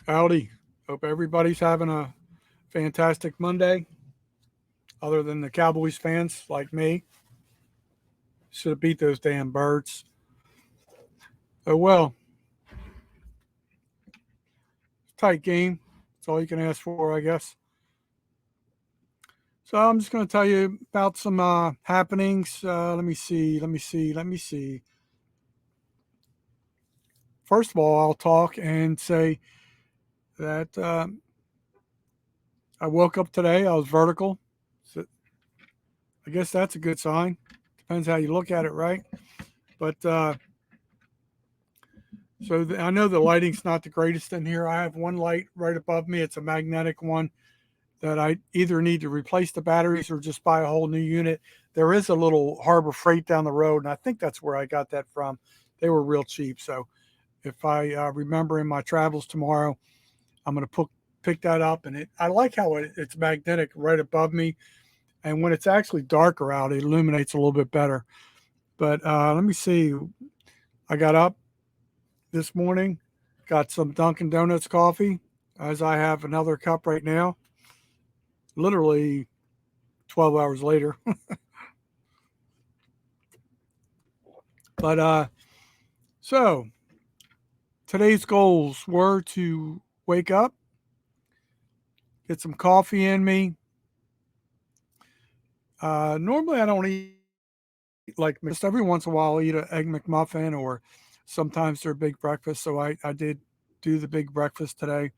Howdy. Hope everybody's having a fantastic Monday, other than the Cowboys fans like me. Should have beat those damn birds. Oh well, tight game. That's all you can ask for, I guess. So I'm just going to tell you about some happenings. Let me see. First of all, I'll talk and say that I woke up today. I was vertical. So I guess that's a good sign. Depends how you look at it, right? But I know the lighting's not the greatest in here. I have one light right above me. It's a magnetic one that I either need to replace the batteries or just buy a whole new unit. There is a little Harbor Freight down the road, and I think that's where I got that from. They were real cheap. So if I remember in my travels tomorrow, I'm going to pick that up. And I like how it's magnetic right above me. And when it's actually darker out, it illuminates a little bit better. But let me see. I got up this morning, got some Dunkin' Donuts coffee, as I have another cup right now, literally 12 hours later. But so today's goals were to wake up, get some coffee in me. Normally, I don't eat like just every once in a while, I'll eat an egg McMuffin or sometimes their big breakfast. So I did do the big breakfast today.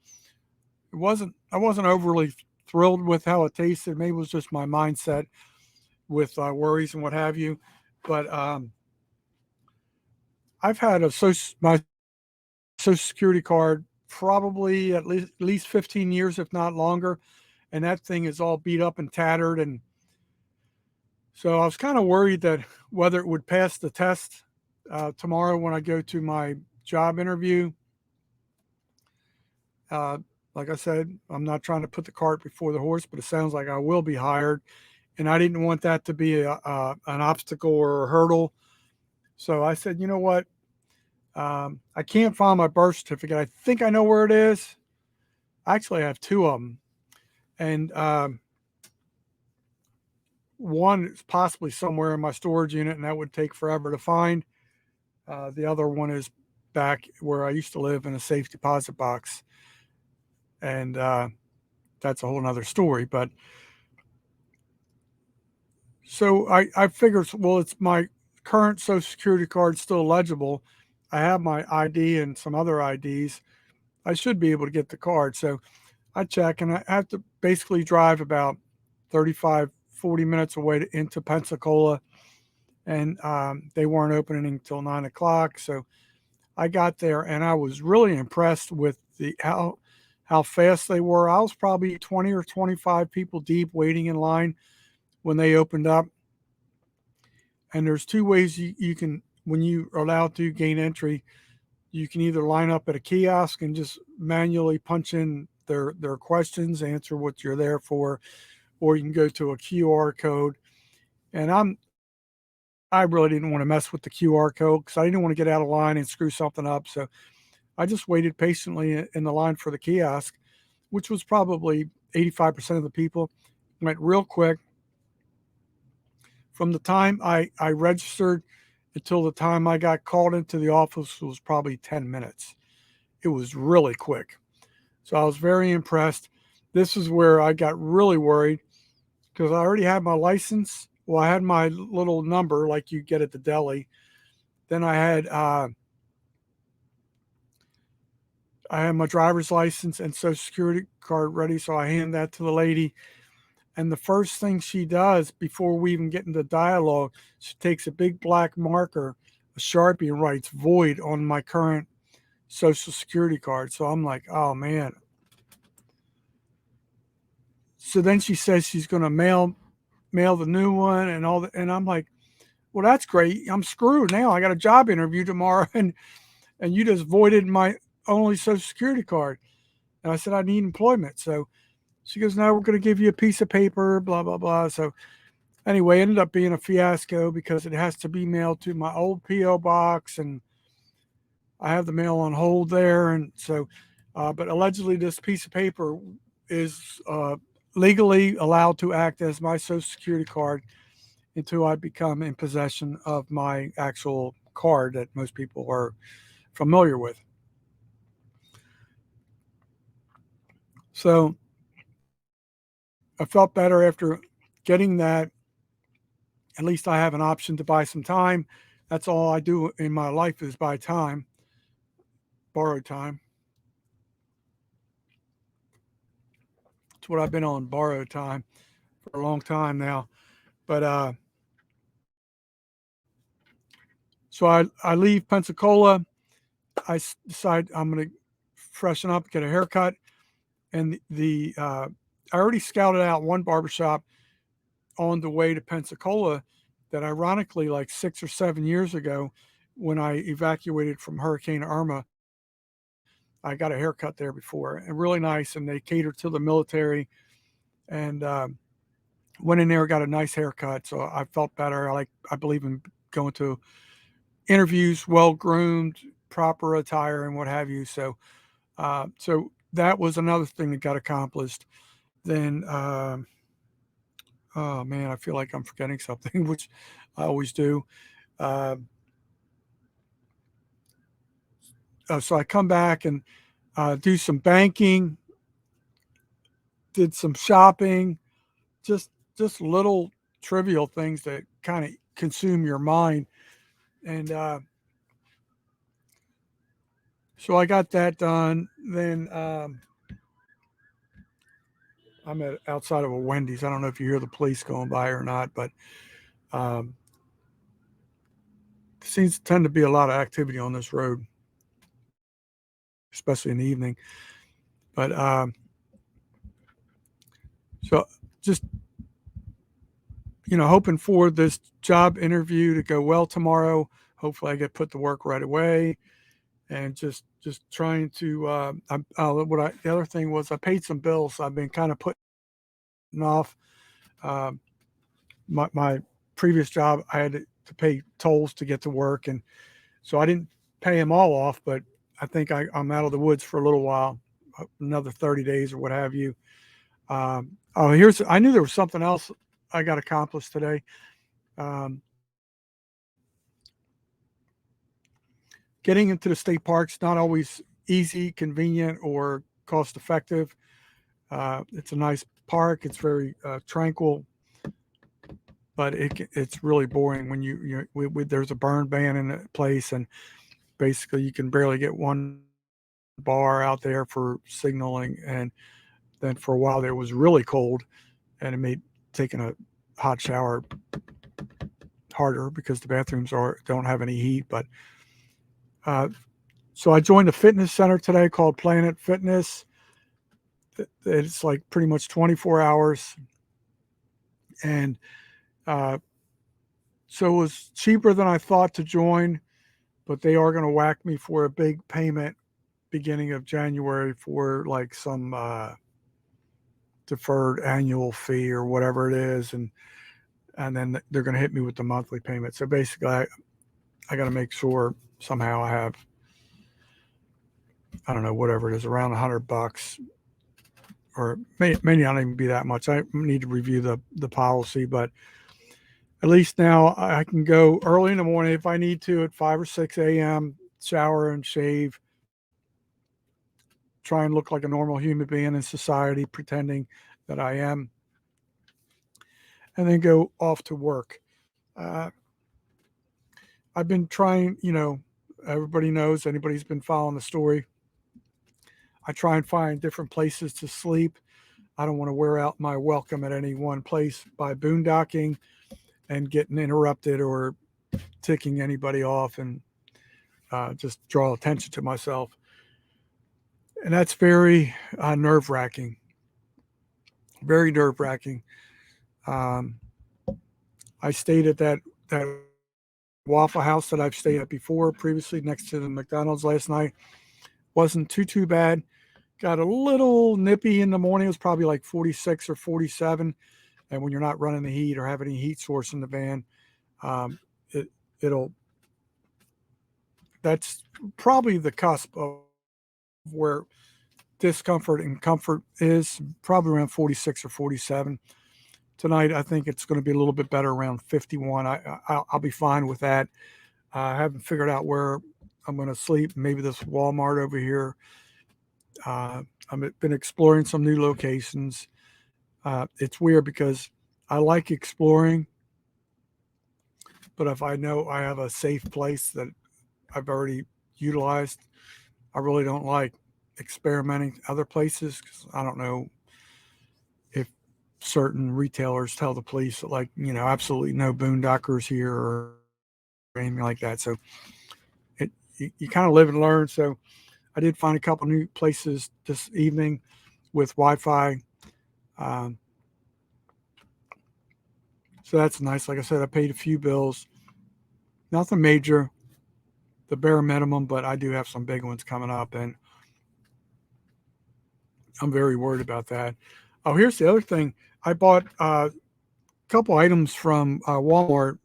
I wasn't overly thrilled with how it tasted. Maybe it was just my mindset with worries and what have you. But I've had my Social Security card probably at least 15 years, if not longer, and that thing is all beat up and tattered. And so I was kind of worried that whether it would pass the test tomorrow when I go to my job interview. Uh, like I said, I'm not trying to put the cart before the horse, but it sounds like I will be hired, and I didn't want that to be an obstacle or a hurdle. So I said, you know what? I can't find my birth certificate. I think I know where it is. Actually, I have two of them, and one is possibly somewhere in my storage unit, and that would take forever to find. The other one is back where I used to live in a safe deposit box, and that's a whole other story. But so I figured, well, it's my current Social Security card still legible. I have my ID and some other IDs. I should be able to get the card. So I check, and I have to basically drive about 35, 40 minutes away into Pensacola, and they weren't opening until 9 o'clock. So I got there, and I was really impressed with the how fast they were. I was probably 20 or 25 people deep waiting in line when they opened up. And there's two ways you can, when you are allowed to gain entry, you can either line up at a kiosk and just manually punch in their questions, answer what you're there for, or you can go to a QR code. And I really didn't want to mess with the QR code because I didn't want to get out of line and screw something up. So I just waited patiently in the line for the kiosk, which was probably 85% of the people. Went real quick. From the time I registered until the time I got called into the office was probably 10 minutes. It was really quick. So I was very impressed. This is where I got really worried because I already had my license. Well, I had my little number like you get at the deli. Then I had my driver's license and social security card ready, so I hand that to the lady. And the first thing she does before we even get into dialogue, she takes a big black marker, a Sharpie, and writes void on my current social security card. So I'm like, oh man. So then she says she's going to mail the new one and all that, and I'm like, well, that's great. I'm screwed now. I got a job interview tomorrow, and you just voided my only social security card. And I said I need employment. So she goes, no, we're going to give you a piece of paper, blah blah blah. So anyway, it ended up being a fiasco because it has to be mailed to my old PO box, and I have the mail on hold there, and so But allegedly, this piece of paper is legally allowed to act as my Social Security card until I become in possession of my actual card that most people are familiar with. So I felt better after getting that. At least I have an option to buy some time. That's all I do in my life is buy time, borrowed time. It's what I've been on, borrowed time, for a long time now. But so I leave Pensacola. Decide I'm going to freshen up, get a haircut, and I already scouted out one barbershop on the way to Pensacola that ironically, like 6 or 7 years ago, when I evacuated from Hurricane Irma, I got a haircut there before, and really nice. And they cater to the military, and went in there, got a nice haircut. So I felt better. I believe in going to interviews, well groomed, proper attire, and what have you. So that was another thing that got accomplished. Then, oh man, I feel like I'm forgetting something, which I always do. Uh, so I come back and do some banking, did some shopping, just just little trivial things that kind of consume your mind. And so I got that done. Then I'm outside of a Wendy's. I don't know if you hear the police going by or not, but um, seems to tend to be a lot of activity on this road, especially in the evening. But so just hoping for this job interview to go well tomorrow. Hopefully, I get put to work right away, and just trying to. The other thing was I paid some bills. I've been kind of putting off. Um, my previous job, I had to pay tolls to get to work, and so I didn't pay them all off. But I think I'm out of the woods for a little while, another 30 days or what have you. I knew there was something else I got accomplished today. Um, Getting into the state parks not always easy, convenient, or cost effective. It's a nice park. It's very tranquil, but it's really boring when there's a burn ban in the place, and basically you can barely get one bar out there for signaling. And then for a while there was really cold, and it made taking a hot shower harder because the bathrooms don't have any heat. But so I joined a fitness center today called Planet Fitness. It's like pretty much 24 hours, and so it was cheaper than I thought to join, but they are going to whack me for a big payment beginning of January for like some deferred annual fee or whatever it is, and then they're going to hit me with the monthly payment. So basically, I got to make sure somehow I have, I don't know, whatever it is, around $100, or may not even be that much. I need to review the policy, but at least now I can go early in the morning if I need to at 5 or 6 a.m., shower and shave, try and look like a normal human being in society, pretending that I am, and then go off to work. Uh, I've been trying, everybody knows, anybody's been following the story. I try and find different places to sleep. I don't want to wear out my welcome at any one place by boondocking and getting interrupted or ticking anybody off, and just draw attention to myself. And that's very nerve wracking, very nerve wracking. Um, I stayed at that Waffle House that I've stayed at before previously next to the McDonald's last night. Wasn't too bad. Got a little nippy in the morning. It was probably like 46 or 47. And when you're not running the heat or have any heat source in the van, um, it it'll that's probably the cusp of where discomfort and comfort is probably around 46 or 47. Tonight, I think it's going to be a little bit better, around 51. I'll be fine with that. I haven't figured out where I'm going to sleep. Maybe this Walmart over here. I've been exploring some new locations. It's weird because I like exploring, but if I know I have a safe place that I've already utilized, I really don't like experimenting other places because I don't know if certain retailers tell the police that, like, absolutely no boondockers here or anything like that. So you kind of live and learn. So I did find a couple new places this evening with Wi-Fi. Um, so that's nice. Like I said, I paid a few bills, nothing major, the bare minimum, but I do have some big ones coming up, and I'm very worried about that. Oh, here's the other thing. I bought a couple items from Walmart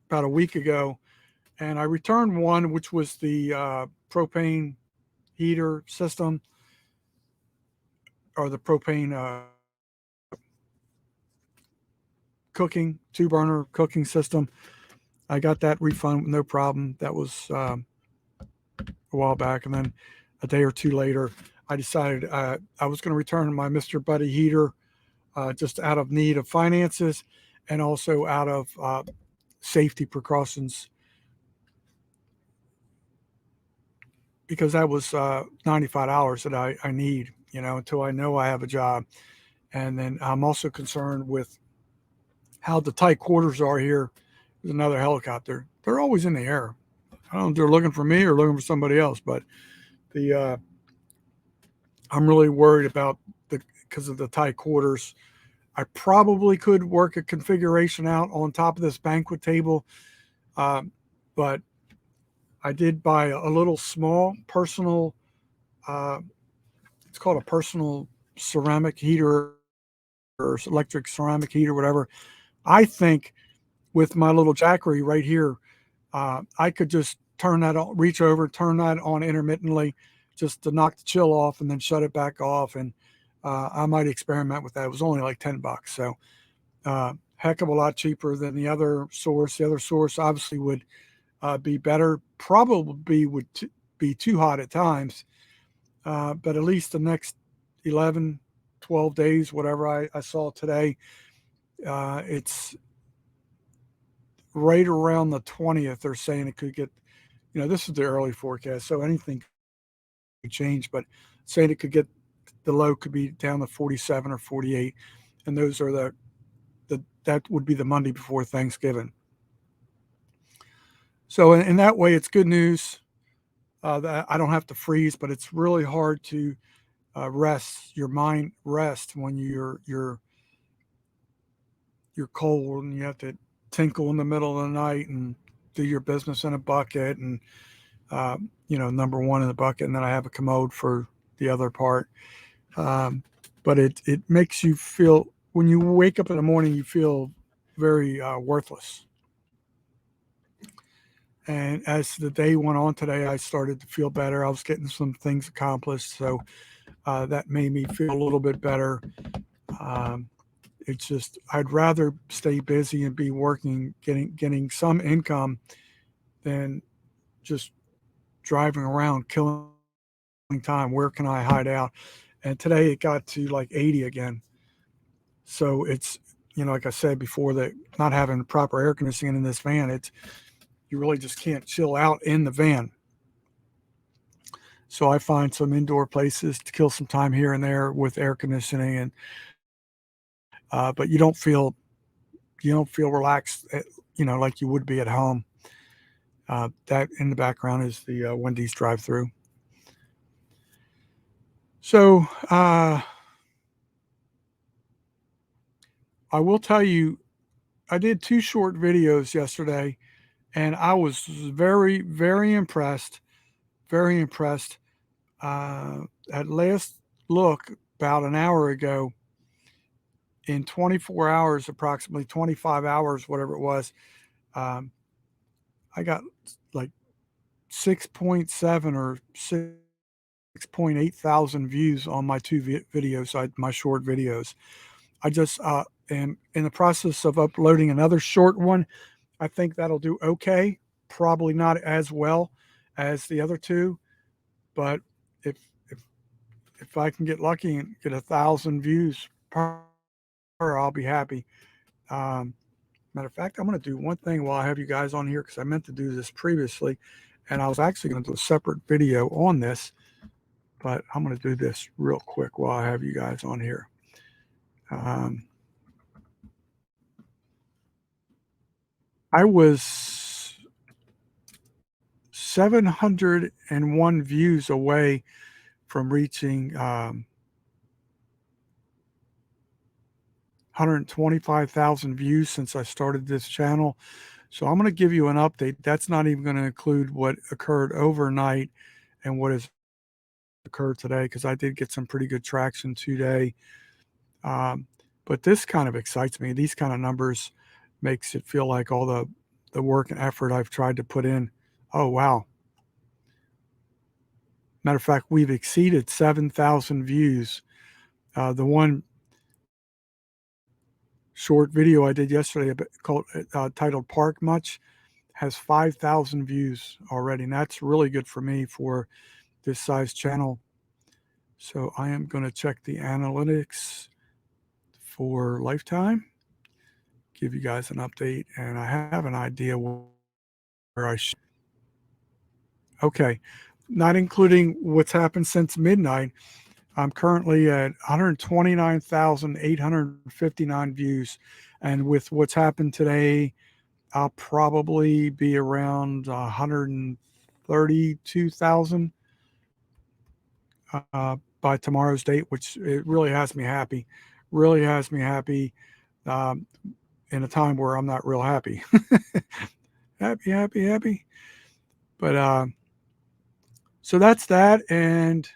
about a week ago, and I returned one, which was the propane heater system, or the propane cooking, 2-burner cooking system. I got that refund with no problem. That was a while back. And then a day or two later, I decided I was going to return my Mr. Buddy heater just out of need of finances and also out of safety precautions, because that was $95 that I need, until I know I have a job. And then I'm also concerned with how the tight quarters are here. There's another helicopter. They're always in the air. I don't know if they're looking for me or looking for somebody else, but the I'm really worried about because of the tight quarters. I probably could work a configuration out on top of this banquet table, but I did buy a little small personal. Uh, it's called a personal ceramic heater or electric ceramic heater, whatever. I think with my little Jackery right here, I could just turn that on, reach over, turn that on intermittently, just to knock the chill off, and then shut it back off. And I might experiment with that. It was only like $10, so heck of a lot cheaper than the other source. The other source obviously would be better. Probably would be too hot at times, but at least the next 11, 12 days, whatever I saw today, it's right around the 20th. They're saying it could get, this is the early forecast, so anything could change, but saying it could get, the low could be down to 47 or 48. And those are that would be the Monday before Thanksgiving. So in that way, it's good news that I don't have to freeze, but it's really hard to your mind rest when you're cold and you have to tinkle in the middle of the night and do your business in a bucket, and number one in the bucket, and then I have a commode for the other part. But it makes you feel, when you wake up in the morning, you feel very worthless. And as the day went on today, I started to feel better. I was getting some things accomplished, so that made me feel a little bit better. Um, it's just, I'd rather stay busy and be working, getting some income, than just driving around killing time. Where can I hide out? And today it got to like 80 again. So it's, like I said before, that not having proper air conditioning in this van, you really just can't chill out in the van. So I find some indoor places to kill some time here and there with air conditioning, and but you don't feel relaxed, like you would be at home. That in the background is the Wendy's drive-through. So I will tell you, I did 2 short videos yesterday, and I was very, very impressed. Very impressed. At last look, about an hour ago, in 24 hours, approximately 25 hours, whatever it was, um, I got like 6.7 or 6.8 thousand views on my two videos, my short videos. I just am in the process of uploading another short one. I think that'll do okay. Probably not as well as the other two, but if if if I can get lucky and get 1,000 views per, I'll be happy. Um, Matter of fact, I'm going to do one thing while I have you guys on here because I meant to do this previously, and I was actually going to do a separate video on this, but I'm going to do this real quick while I have you guys on here. I was 701 views away from reaching 125,000 views since I started this channel. So I'm going to give you an update. That's not even going to include what occurred overnight and what has occurred today, because I did get some pretty good traction today. But this kind of excites me. These kind of numbers makes it feel like all the work and effort I've tried to put in. Oh, wow. Matter of fact, we've exceeded 7,000 views. The one short video I did yesterday called titled Park Much has 5,000 views already, and that's really good for me for this size channel. So I am going to check the analytics for Lifetime, give you guys an update, and I have an idea where I should. Okay, not including what's happened since midnight, I'm currently at 129,859 views, and with what's happened today, I'll probably be around 132,000 by tomorrow's date, which it really has me happy. Really has me happy in a time where I'm not real happy. happy. But so that's that, and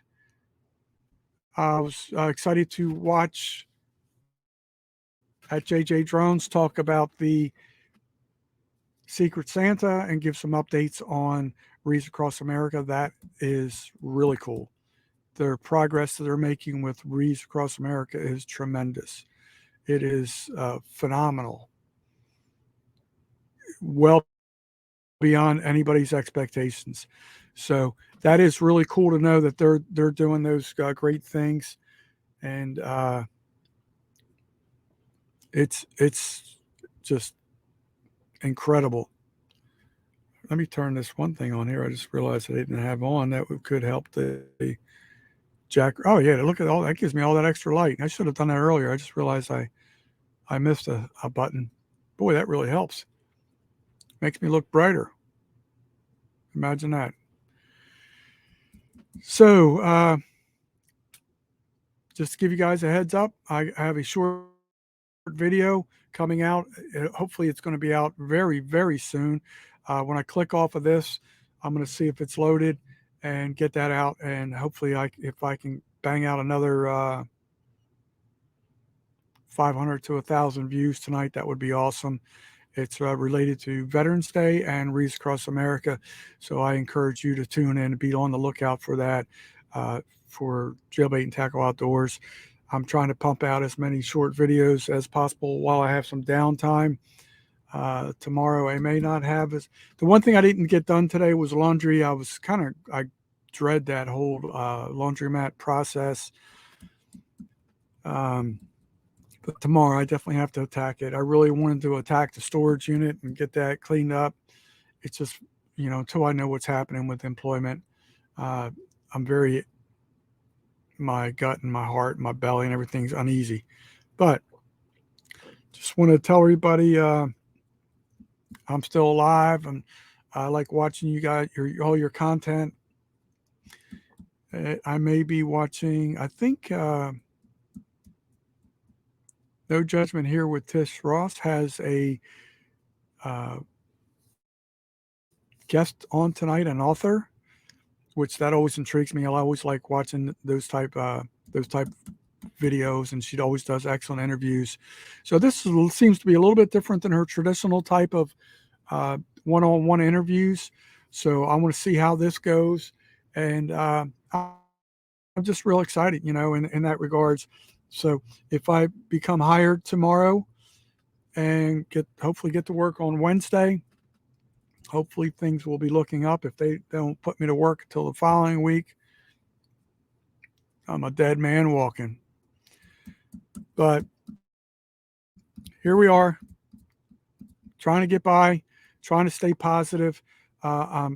I was excited to watch at JJ Drones talk about the Secret Santa and give some updates on Wreaths Across America. That is really cool. The progress that they're making with Wreaths Across America is tremendous. It is phenomenal. Well beyond anybody's expectations. So that is really cool to know that they're doing those great things, and it's just incredible. Let me turn this one thing on here. I just realized I didn't have on that could help the jack. Oh yeah, look at all that, gives me all that extra light. I should have done that earlier. I just realized I missed a button. Boy, that really helps. Makes me look brighter. Imagine that. So just to give you guys a heads up, I have a short video coming out. Hopefully it's going to be out very, very soon. When I click off of this, I'm going to see if it's loaded and get that out. And hopefully if I can bang out another 500 to 1,000 views tonight, that would be awesome. It's related to Veterans Day and Wreaths Across America. So I encourage you to tune in and be on the lookout for that for Jailbait and Tackle Outdoors. I'm trying to pump out as many short videos as possible while I have some downtime. Tomorrow I may not have as the one thing I didn't get done today was laundry. I dread that whole laundromat process. But tomorrow I definitely have to attack it. I really wanted to attack the storage unit and get that cleaned up. It's just, until I know what's happening with employment, my gut and my heart and my belly and everything's uneasy. But just want to tell everybody I'm still alive, and I like watching you guys, all your content. I may be watching, I think No Judgment Here with Tish Ross has a guest on tonight, an author, which that always intrigues me. I always like watching those type videos, and she always does excellent interviews. So this seems to be a little bit different than her traditional type of one-on-one interviews. So I want to see how this goes, and I'm just real excited, in that regards. So if I become hired tomorrow and hopefully get to work on Wednesday, hopefully things will be looking up. If they don't put me to work until the following week, I'm a dead man walking. But here we are, trying to get by, trying to stay positive. I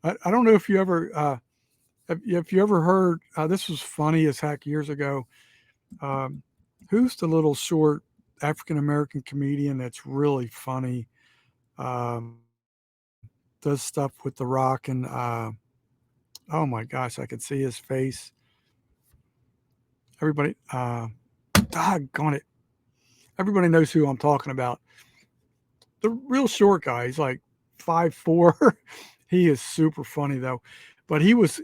don't know if you ever if you ever heard, this was funny as heck years ago. Um, who's the little short African American comedian that's really funny? Um, does stuff with The Rock and oh my gosh, I can see his face. Everybody, doggone it, everybody knows who I'm talking about. The real short guy, he's like 5'4". He is super funny though, but he was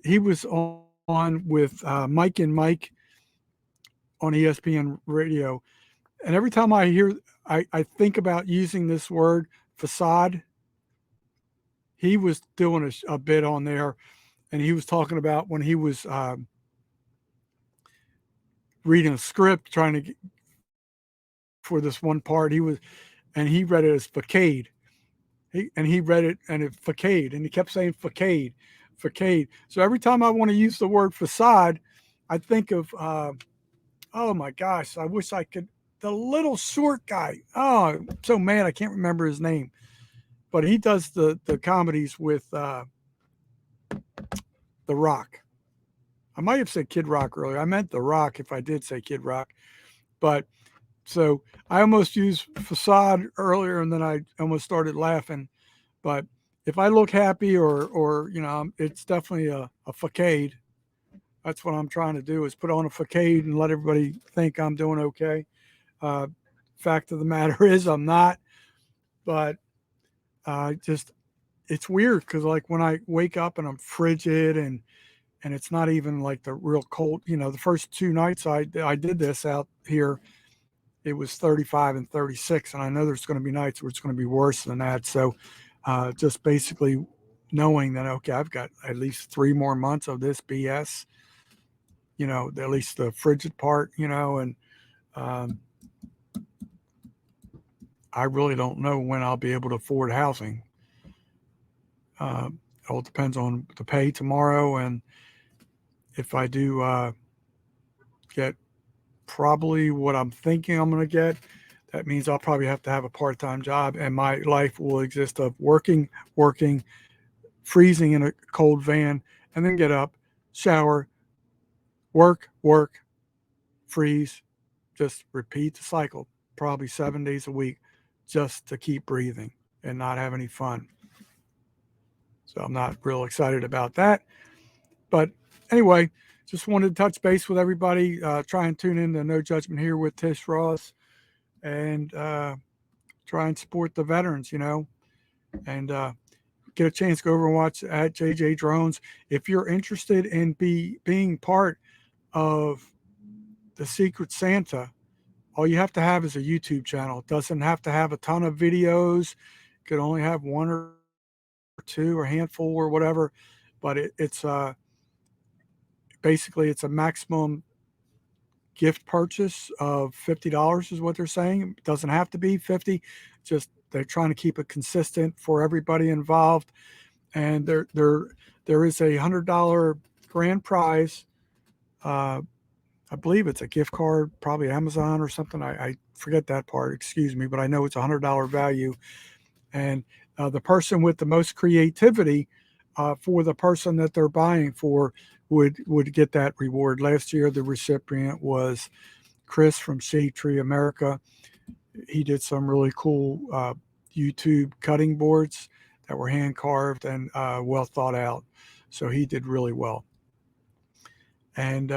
on with Mike and Mike on ESPN Radio, and every time I think about using this word facade. He was doing a bit on there, and he was talking about when he was reading a script, trying to get, for this one part, he read it as facade. He read it and it facade, and he kept saying facade, facade. So every time I want to use the word facade, I think of oh my gosh, I wish I could. The little short guy. Oh, I'm so mad I can't remember his name, but he does the comedies with The Rock. I might have said Kid Rock earlier. I meant The Rock if I did say Kid Rock. But so I almost used facade earlier and then I almost started laughing. But if I look happy or it's definitely a facade. That's what I'm trying to do is put on a facade and let everybody think I'm doing okay. Uh, fact of the matter is I'm not. But just it's weird because like when I wake up and I'm frigid and it's not even like the real cold. The first 2 nights I did this out here, it was 35 and 36, and I know there's going to be nights where it's going to be worse than that. So just basically knowing that okay, I've got at least 3 more months of this BS. At least the frigid part. And um, I really don't know when I'll be able to afford housing. It all depends on the pay tomorrow, and if I do get probably what I'm thinking I'm going to get, that means I'll probably have to have a part-time job, and my life will exist of working, freezing in a cold van, and then get up, shower, work, freeze, just repeat the cycle, probably 7 days a week, just to keep breathing and not have any fun. So I'm not real excited about that. But anyway, just wanted to touch base with everybody. Try and tune in to No Judgment Here with Tish Ross, and try and support the veterans, and get a chance to go over and watch at JJ Drones. If you're interested in being part of the Secret Santa, all you have to have is a YouTube channel. It doesn't have to have a ton of videos. You could only have one or two or a handful or whatever, but it's basically it's a maximum gift purchase of $50 is what they're saying. It doesn't have to be 50. Just they're trying to keep it consistent for everybody involved. And there is a $100 grand prize. I believe it's a gift card, probably Amazon or something. I forget that part. Excuse me, but I know it's $100 value. And the person with the most creativity for the person that they're buying for would get that reward. Last year, the recipient was Chris from Shade Tree America. He did some really cool YouTube cutting boards that were hand carved and well thought out. So he did really well. And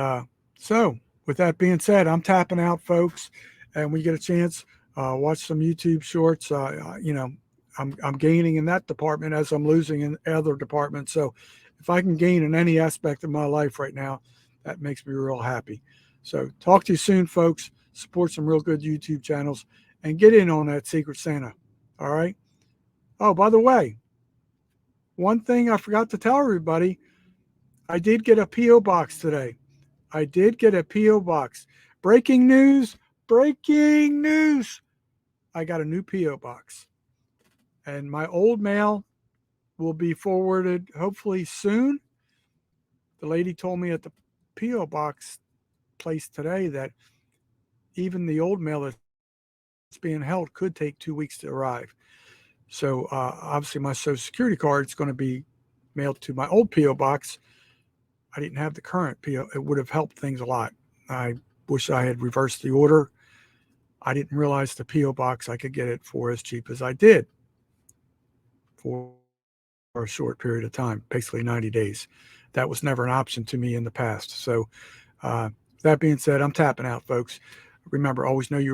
so with that being said, I'm tapping out, folks. And when you get a chance, watch some YouTube shorts. I'm gaining in that department as I'm losing in other departments. So if I can gain in any aspect of my life right now, that makes me real happy. So talk to you soon, folks. Support some real good YouTube channels and get in on that Secret Santa. All right. Oh, by the way, one thing I forgot to tell everybody, I did get a P.O. box today. I did get a P.O. box. Breaking news, breaking news. I got a new P.O. box. And my old mail will be forwarded hopefully soon. The lady told me at the P.O. box place today that even the old mail that's being held could take 2 weeks to arrive. So obviously my Social Security card is going to be mailed to my old P.O. box. I didn't have the current P.O. It would have helped things a lot. I wish I had reversed the order. I didn't realize the P.O. box I could get it for as cheap as I did for a short period of time, basically 90 days. That was never an option to me in the past. So that being said, I'm tapping out, folks. Remember, always know your